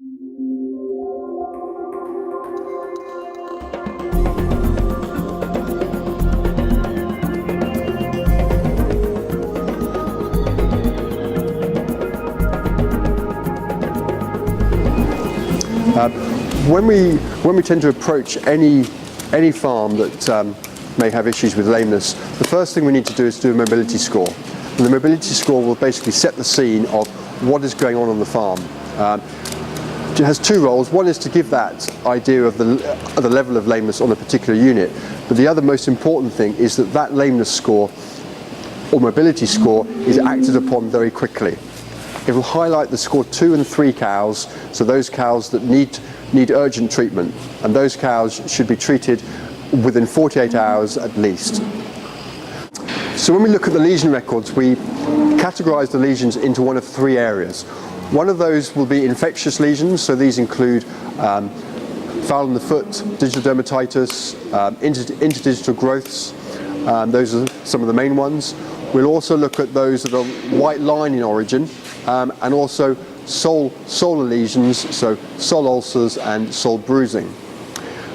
When we tend to approach any farm that may have issues with lameness, the first thing we need to do is do a mobility score. And the mobility score will basically set the scene of what is going on the farm. It has two roles. One is to give that idea of the level of lameness on a particular unit, but the other most important thing is that lameness score or mobility score is acted upon very quickly. It will highlight the score 2 and 3 cows, so those cows that need urgent treatment, and those cows should be treated within 48 hours at least. So when we look at the lesion records, we categorise the lesions into one of 3 areas. One of those will be infectious lesions, so these include foul in the foot, digital dermatitis, interdigital growths. Those are some of the main ones. We'll also look at those that are white line in origin, and also solar lesions, so sole ulcers and sole bruising.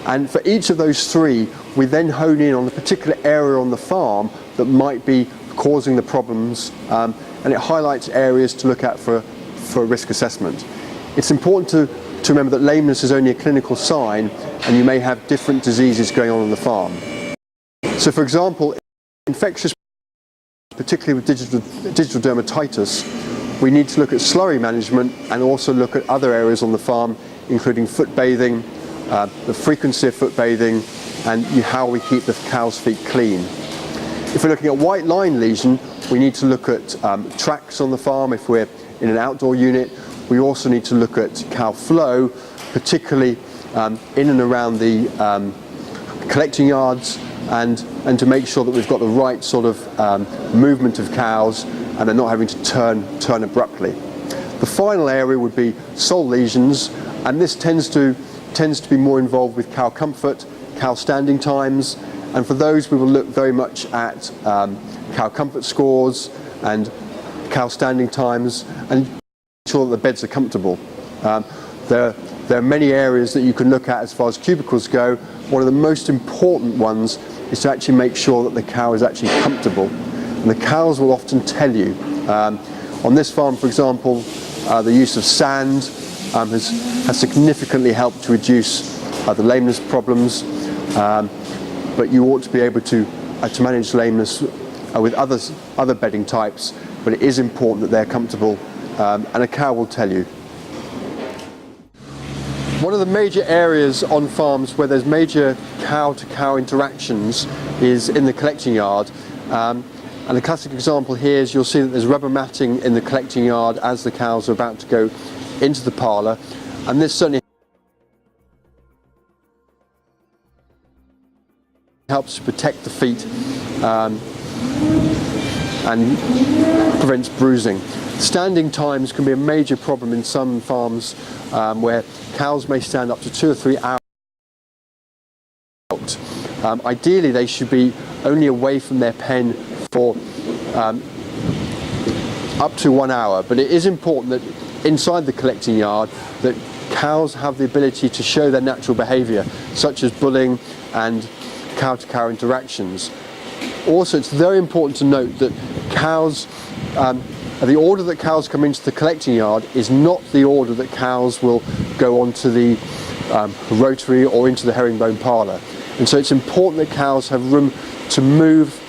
And for each of those 3, we then hone in on a particular area on the farm that might be causing the problems, and it highlights areas to look at for risk assessment. It's important to remember that lameness is only a clinical sign, and you may have different diseases going on the farm. So for example, infectious, particularly with digital dermatitis, we need to look at slurry management and also look at other areas on the farm, including foot bathing, the frequency of foot bathing, and how we keep the cow's feet clean. If we're looking at white line lesion, we need to look at tracks on the farm if we're in an outdoor unit. We also need to look at cow flow, particularly in and around the collecting yards, and to make sure that we've got the right sort of movement of cows and they're not having to turn abruptly. The final area would be sole lesions, and this tends to be more involved with cow comfort, cow standing times, and for those we will look very much at cow comfort scores and cow standing times and ensure that the beds are comfortable. There are many areas that you can look at as far as cubicles go. One of the most important ones is to actually make sure that the cow is actually comfortable. And the cows will often tell you. On this farm, for example, the use of sand has significantly helped to reduce the lameness problems, but you ought to be able to manage lameness with other bedding types, but it is important that they're comfortable, and a cow will tell you. One of the major areas on farms where there's major cow-to-cow interactions is in the collecting yard. And the classic example here is you'll see that there's rubber matting in the collecting yard as the cows are about to go into the parlour, and this certainly helps to protect the feet and prevents bruising. Standing times can be a major problem in some farms where cows may stand up to 2 or 3 hours. Ideally they should be only away from their pen for up to 1 hour, but it is important that inside the collecting yard that cows have the ability to show their natural behaviour, such as bulling and cow-to-cow interactions. Also, it's very important to note that cows, the order that cows come into the collecting yard is not the order that cows will go onto the rotary or into the herringbone parlour. And so it's important that cows have room to move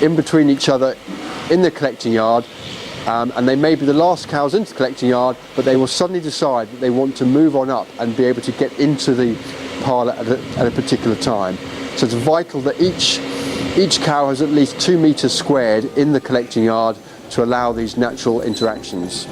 in between each other in the collecting yard, and they may be the last cows into the collecting yard, but they will suddenly decide that they want to move on up and be able to get into the parlour at a particular time. So it's vital that each cow has at least 2 metres squared in the collecting yard to allow these natural interactions.